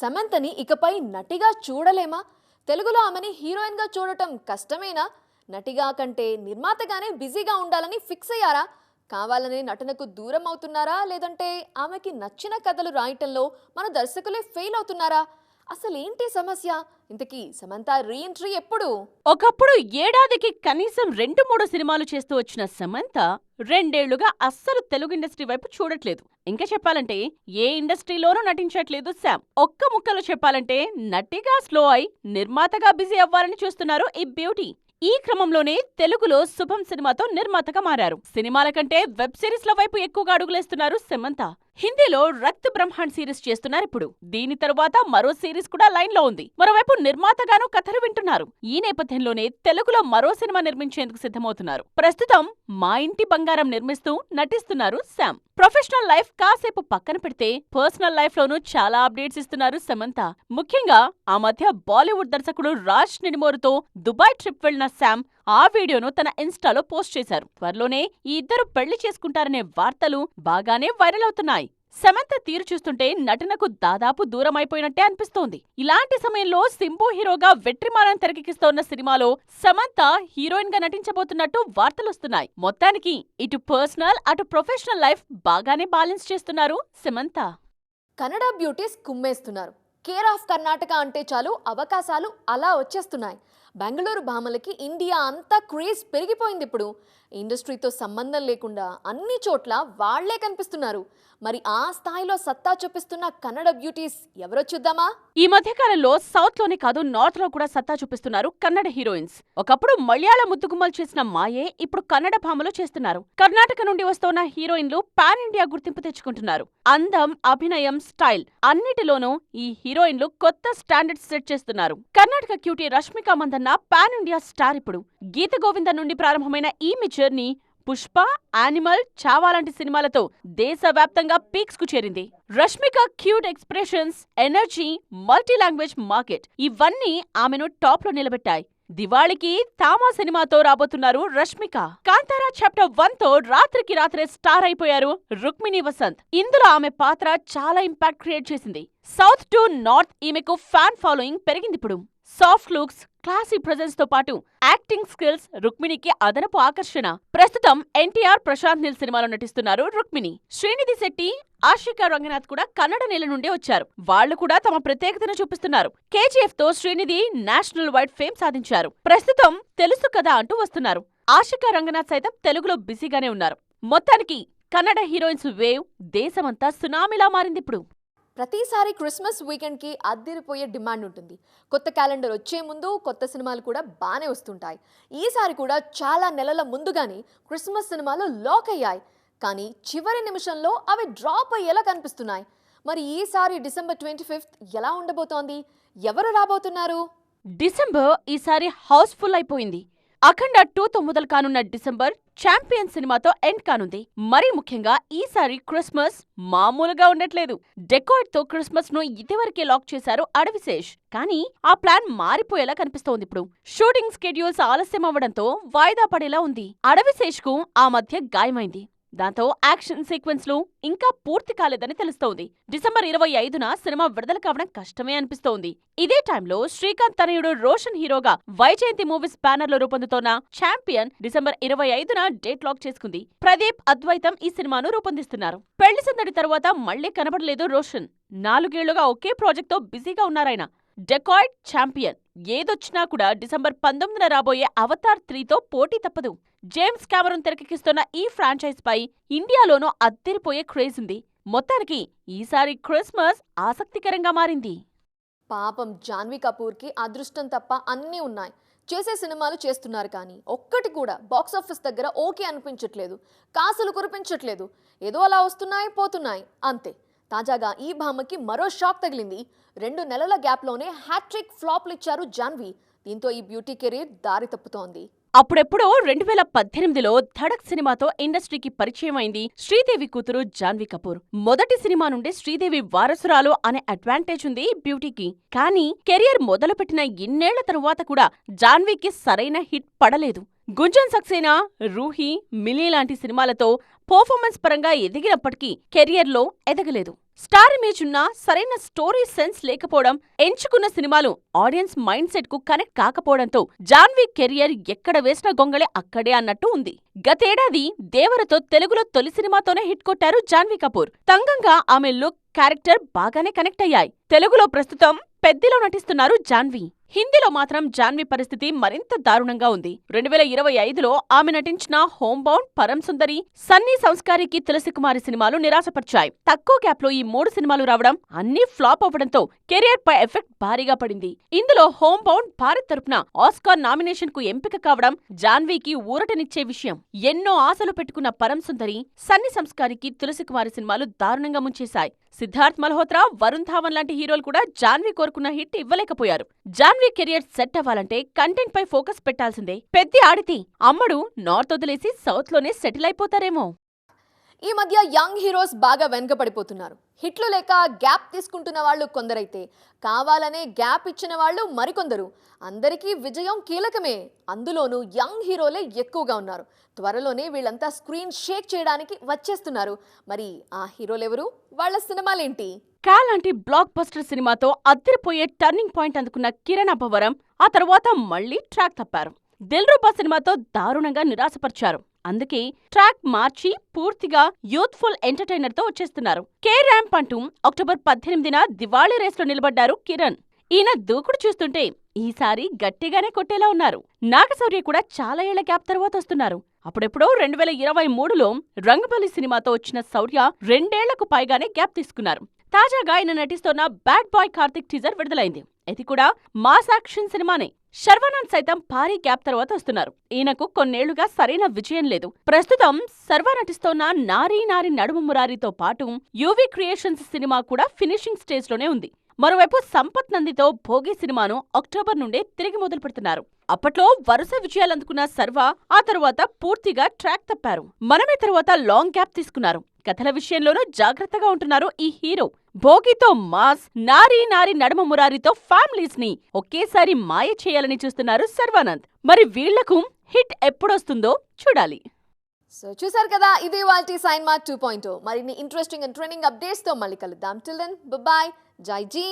సమంతని ఇకపై నటిగా చూడలేమా? తెలుగులో ఆమెని హీరోయిన్గా చూడటం కష్టమేనా? నటిగా కంటే నిర్మాతగానే బిజీగా ఉండాలని ఫిక్స్ అయ్యారా? కావాలనే నటనకు దూరం అవుతున్నారా? లేదంటే ఆమెకి నచ్చిన కథలు రాయటంలో మన దర్శకులే ఫెయిల్ అవుతున్నారా? అసలేంటి సమస్య? ఇంతకీ సమంత రీఎంట్రీ ఎప్పుడు? ఒకప్పుడు ఏడాదికి కనీసం 2-3 సినిమాలు చేస్తూ వచ్చిన సమంత 2 ఏళ్లుగా అస్సలు తెలుగు ఇండస్ట్రీ వైపు చూడట్లేదు. ఇంకా చెప్పాలంటే ఏ ఇండస్ట్రీలోనూ నటించట్లేదు శామ్. ఒక్క ముక్కలో చెప్పాలంటే నటిగా స్లో అయి నిర్మాతగా బిజీ అవ్వాలని చూస్తున్నారు ఈ బ్యూటీ. ఈ క్రమంలోనే తెలుగులో శుభం సినిమాతో నిర్మాతగా మారారు. సినిమాల కంటే వెబ్ సిరీస్ల వైపు ఎక్కువగా అడుగులేస్తున్నారు సమంత. హిందీలో రక్త్ బ్రహ్మాండ్ సిరీస్ చేస్తున్నారిప్పుడు. దీని తరువాత మరో సిరీస్ కూడా లైన్ లో ఉంది. మరోవైపు నిర్మాతగానూ కథలు వింటున్నారు. ఈ నేపథ్యంలోనే తెలుగులో మరో సినిమా నిర్మించేందుకు సిద్ధమవుతున్నారు. ప్రస్తుతం మా ఇంటి బంగారం నిర్మిస్తూ నటిస్తున్నారు శామ్. ప్రొఫెషనల్ లైఫ్ కాసేపు పక్కన పెడితే పర్సనల్ లైఫ్ లోనూ చాలా అప్డేట్స్ ఇస్తున్నారు సమంత. ముఖ్యంగా ఆ మధ్య బాలీవుడ్ దర్శకుడు రాజ్ నిడిమోరుతో దుబాయ్ ట్రిప్ వెళ్లిన శామ్ ఆ వీడియోను తన ఇన్స్టాలో పోస్ట్ చేశారు. త్వరలోనే ఈ ఇద్దరు పెళ్లి చేసుకుంటారనే వార్తలు బాగానే వైరల్ అవుతున్నాయి. సమంత తీరు చూస్తుంటే నటనకు దాదాపు దూరమైపోయినట్టే అనిపిస్తోంది. ఇలాంటి సమయంలో సింబు హీరోగా వెట్రిమారన్ తెరకెక్కిస్తోన్న సినిమాలో సమంత హీరోయిన్ గా నటించబోతున్నట్టు వార్తలొస్తున్నాయి. మొత్తానికి ఇటు పర్సనల్ అటు ప్రొఫెషనల్ లైఫ్ బాగానే బ్యాలెన్స్ చేస్తున్నారు సమంత. కన్నడ బ్యూటీస్ కుమ్మేస్తున్నారు. కేర్ ఆఫ్ కర్ణాటక అంటే చాలు అవకాశాలు అలా వచ్చేస్తున్నాయి. బెంగళూరు భామలకి ఇండియా అంతా క్రేజ్ పెరిగిపోయింది. ఇప్పుడు ఇండస్ట్రీతో సంబంధం లేకుండా అన్ని చోట్ల వాళ్లే కనిపిస్తున్నారు. మరి ఆ స్థాయిలో సత్తా చూపిస్తున్న కన్నడ బ్యూటీస్ ఎవరో చూద్దామా? ఈ మధ్యకాలంలో సౌత్ లోనే కాదు నార్త్ లో కూడా సత్తా చూపిస్తున్నారు కన్నడ హీరోయిన్స్. ఒకప్పుడు మలయాళ ముద్దుగుమ్మలు చేసిన మాయే ఇప్పుడు కన్నడ భామలో చేస్తున్నారు. కర్ణాటక నుండి వస్తున్న హీరోయిన్లు పాన్ ఇండియా గుర్తింపు తెచ్చుకుంటున్నారు. అందం, అభినయం, స్టైల్ అన్నిటిలోనూ ఈ హీరోయిన్లు కొత్త స్టాండర్డ్స్ సెట్ చేస్తున్నారు. Karnataka cutie Rashmika Mandanna pan India star ఇప్పుడు. గీత గోవింద నుండి ప్రారంభమైన ఈమె జర్నీ పుష్ప, యానిమల్, చావా లాంటి సినిమాలతో దేశవ్యాప్తంగా పీక్స్ కు చేరింది. Rashmika cute expressions, energy, multi language market ఇవన్నీ ఆమెను టాప్ లో నిలబెట్టాయి. దివాళికి తామా సినిమాతో రాబోతున్నారు రష్మిక. కాంతారా చాప్టర్ 1 తో రాత్రికి రాత్రే స్టార్ అయిపోయారు రుక్మిణి వసంత్. ఇందులో ఆమె పాత్ర చాలా ఇంపాక్ట్ క్రియేట్ చేసింది. సౌత్ టు నార్త్ ఈమెకు ఫ్యాన్ ఫాలోయింగ్ పెరిగిందిప్పుడు. సాఫ్ట్ లుక్స్, క్లాసీ ప్రెజెన్స్ తో పాటు యాక్టింగ్ స్కిల్స్ రుక్మిణికి అదనపు ఆకర్షణ. ప్రస్తుతం ఎన్టీఆర్, ప్రశాంత్ నీల్ సినిమాలో నటిస్తున్నారు రుక్మిణి. శ్రీనిధి శెట్టి, ఆశికా రంగనాథ్ కూడా కన్నడ నేల నుండే వచ్చారు. వాళ్లు కూడా తమ ప్రత్యేకతను చూపిస్తున్నారు. కేజీఎఫ్ తో శ్రీనిధి నేషనల్ వైడ్ ఫేమ్ సాధించారు. ప్రస్తుతం తెలుసు కదా అంటూ వస్తున్నారు. ఆశికా రంగనాథ్ సైతం తెలుగులో బిజీగానే ఉన్నారు. మొత్తానికి కన్నడ హీరోయిన్స్ వేవ్ దేశమంతా సునామీలా మారిందిప్పుడు. ప్రతిసారి క్రిస్మస్ వీకెండ్కి అద్దరిపోయే డిమాండ్ ఉంటుంది. కొత్త క్యాలెండర్ వచ్చే ముందు కొత్త సినిమాలు కూడా బాగానే వస్తుంటాయి. ఈసారి కూడా చాలా నెలల ముందుగానే క్రిస్మస్ సినిమాలు లాక్ అయ్యాయి. కానీ చివరి నిమిషంలో అవి డ్రాప్ అయ్యేలా కనిపిస్తున్నాయి. మరి ఈసారి డిసెంబర్ 25th ఎలా ఉండబోతోంది? ఎవరు రాబోతున్నారు? డిసెంబర్ ఈసారి హౌస్ఫుల్ అయిపోయింది. అఖండ 2తో మొదలు కానున్న డిసెంబర్ ఛాంపియన్ సినిమాతో ఎండ్ కానుంది. మరీ ముఖ్యంగా ఈసారి క్రిస్మస్ మామూలుగా ఉండట్లేదు. డెకాయిడ్ తో క్రిస్మస్ ను ఇదివరకే లాక్ చేశారు అడవిశేష్. కానీ ఆ ప్లాన్ మారిపోయేలా కనిపిస్తోంది ఇప్పుడు. షూటింగ్ స్కెడ్యూల్స్ ఆలస్యం అవ్వడంతో వాయిదా పడేలా ఉంది. అడవిశేష్ కు ఆ మధ్య గాయమైంది. దాంతో యాక్షన్ సీక్వెన్స్ లు ఇంకా పూర్తి కాలేదని తెలుస్తోంది. డిసెంబర్ 25న సినిమా విడుదల కావడం కష్టమే అనిపిస్తోంది. ఇదే టైంలో శ్రీకాంత్ తనయుడు రోషన్ హీరోగా వైజయంతి మూవీస్ బ్యానర్ లో రూపొందుతోన్న ఛాంపియన్ డిసెంబర్ 25న డేట్ లాక్ చేసుకుంది. ప్రదీప్, అద్వైతం ఈ సినిమాను రూపొందిస్తున్నారు. పెళ్లి సందడి తరువాత మళ్లీ కనబడలేదు రోషన్. 4 ఏళ్లుగా ఒకే ప్రాజెక్ట్ తో బిజీగా ఉన్నారాయన. డెకాయిడ్, ఛాంపియన్ ఏదొచ్చినా కూడా డిసెంబర్ 19న రాబోయే అవతార్ 3తో పోటీ తప్పదు. జేమ్స్ కెమెరూన్ తెరకెక్కిస్తున్న ఈ ఫ్రాంచైజ్ పై ఇండియాలోనూ అద్దరిపోయే క్రేజ్ ఉంది. మొత్తానికి ఈసారి క్రిస్మస్ ఆసక్తికరంగా మారింది. పాపం జాన్వీ కపూర్కి అదృష్టం తప్ప అన్నీ ఉన్నాయి. చేసే సినిమాలు చేస్తున్నారు కానీ ఒక్కటి కూడా బాక్సాఫీస్ దగ్గర ఓకే అనిపించట్లేదు. కాసులు కురిపించట్లేదు. ఏదో అలా వస్తున్నాయి, పోతున్నాయి అంతే. తాజాగా ఈ భామకి మరో షాక్ తగిలింది. 2 నెలల గ్యాప్లోనే హ్యాట్రిక్ ఫ్లాప్లు ఇచ్చారు జాన్వీ. దీంతో ఈ బ్యూటీ కెరీర్ దారి తప్పుతోంది. అప్పుడెప్పుడో 2018లో ధడక్ సినిమాతో ఇండస్ట్రీకి పరిచయం అయింది శ్రీదేవి కూతురు జాన్వీ కపూర్. మొదటి సినిమా నుండే శ్రీదేవి వారసురాలు అనే అడ్వాంటేజ్ ఉంది బ్యూటీకి. కానీ కెరియర్ మొదలుపెట్టిన ఇన్నేళ్ల తరువాత కూడా జాన్వీకి సరైన హిట్ పడలేదు. గుంజన్ సక్సేనా, రూహి, మిలీ లాంటి సినిమాలతో పర్ఫార్మెన్స్ పరంగా ఎదిగినప్పటికీ కెరియర్లో ఎదగలేదు. స్టార్ ఇమేజ్ ఉన్నా సరైన స్టోరీ సెన్స్ లేకపోవడం, ఎంచుకున్న సినిమాలు ఆడియన్స్ మైండ్ సెట్ కు కనెక్ట్ కాకపోవడంతో జాన్వీ కెరియర్ ఎక్కడ వేసిన గొంగళే అక్కడే అన్నట్టు ఉంది. గతేడాది దేవరతో తెలుగులో తొలి సినిమాతోనే హిట్ కొట్టారు జాన్వీ కపూర్. తంగంగా ఆమె లుక్, క్యారెక్టర్ బాగానే కనెక్ట్ అయ్యాయి. తెలుగులో ప్రస్తుతం పెద్దిలో నటిస్తున్నారు జాన్వీ. హిందీలో మాత్రం జాన్వీ పరిస్థితి మరింత దారుణంగా ఉంది. 2025లో ఆమె నటించిన హోమ్ బౌండ్, పరం సుందరి, సన్నీ సంస్కారికి, తులసి కుమారి సినిమాలు నిరాశపరిచాయి. తక్కువ గ్యాప్ లో ఈ 3 సినిమాలు రావడం, అన్నీ ఫ్లాప్ అవ్వడంతో కెరియర్ పై ఎఫెక్ట్ భారీగా పడింది. ఇందులో హోమ్ బౌండ్ భారత్ తరపున ఆస్కార్ నామినేషన్ కు ఎంపిక కావడం జాన్వీకి ఊరటనిచ్చే విషయం. ఎన్నో ఆశలు పెట్టుకున్న పరం సుందరి, సన్నీ సంస్కారికి, తులసి కుమారి సినిమాలు దారుణంగా ముంచేశాయి. సిద్ధార్థ్ మల్హోత్రా, వరుణ్ ధావన్ లాంటి హీరోలు కూడా జాన్వీ కోరుకున్న హిట్ ఇవ్వలేకపోయారు. జాన్వీ కెరియర్ సెట్ అవ్వాలంటే కంటెంట్ పై ఫోకస్ పెట్టాల్సిందే. పెద్ది ఆడితే అమ్మడు నార్త్ వదిలేసి సౌత్ లోనే సెటిల్ అయిపోతారేమో. ఈ మధ్య యంగ్ హీరోస్ బాగా వెనకబడిపోతున్నారు. హిట్లు లేక గ్యాప్ తీసుకుంటున్న వాళ్ళు కొందరైతే, కావాలనే గ్యాప్ ఇచ్చిన వాళ్ళు మరికొందరు. అందరికీ విజయం కీలకమే, అందులోనూ యంగ్ హీరోలే ఎక్కువగా ఉన్నారు. త్వరలోనే వీళ్ళంతా స్క్రీన్ షేక్ చేయడానికి వచ్చేస్తున్నారు. మరి ఆ హీరోలెవరు, వాళ్ళ సినిమాలేంటి? కా లాంటి బ్లాక్ బస్టర్ సినిమాతో అద్దరిపోయే టర్నింగ్ పాయింట్ అందుకున్న కిరణ్ అబ్బవరం ఆ తర్వాత మళ్లీ ట్రాక్ తప్పారు. దిల్రూబా సినిమాతో దారుణంగా నిరాశపరిచారు. అందుకే ట్రాక్ మార్చి పూర్తిగా యూత్ఫుల్ ఎంటర్టైనర్ తో వచ్చేస్తున్నారు. కే ర్యాంప్ అంటూ అక్టోబర్ 18న దివాళీ రేస్లో నిలబడ్డారు కిరణ్. ఈయన దూకుడు చూస్తుంటే ఈసారి గట్టిగానే కొట్టేలా ఉన్నారు. నాగశౌర్య కూడా చాలా ఏళ్ల గ్యాప్ తర్వాత వస్తున్నారు. అప్పుడెప్పుడో 2023లో రంగబలి సినిమాతో వచ్చిన శౌర్య 2 ఏళ్లకు పైగానే గ్యాప్ తీసుకున్నారు. తాజాగా ఆయన నటిస్తోన్న బ్యాడ్ బాయ్ కార్తిక్ టీజర్ విడుదలైంది. ఇది కూడా మాస్ యాక్షన్ సినిమానే. శర్వానంద్ సైతం భారీ గ్యాప్ తర్వాత వస్తున్నారు. ఈయనకు కొన్నేళ్లుగా సరైన విజయం లేదు. ప్రస్తుతం శర్వా నటిస్తోన్న నారీ నారీ నడుము మురారితో పాటు యూవీ క్రియేషన్స్ సినిమా కూడా ఫినిషింగ్ స్టేజ్ లోనే ఉంది. మరోవైపు సంపత్ నందితో భోగి సినిమాను అక్టోబర్ నుండే తిరిగి మొదలు పెడుతున్నారు. అప్పట్లో వరుస విజయాలందుకున్న శర్వా ఆ తరువాత పూర్తిగా ట్రాక్ తప్పారు. మనమే తరువాత లాంగ్ గ్యాప్ తీసుకున్నారు. కథల విషయంలోనూ జాగ్రత్తగా ఉంటున్నారు ఈ హీరో. భోగితో మాస్, నారీ నారీ నడుమ మురారితో ఫ్యామిలీస్ ని ఒకేసారి మాయ చేయాలని చూస్తున్నారు శర్వానంద్. మరి వీళ్లకు హిట్ ఎప్పుడొస్తుందో చూడాలి. సో చూసారు కదా, ఇది వాల్టీ సైన్ మార్క్ 2.0. మరిన్ని ఇంట్రెస్టింగ్ అండ్ ట్రెండింగ్ అప్డేట్స్ తో మళ్ళీ కలుద్దాం. టిల్ దెన్ బాయ్, జై జీ.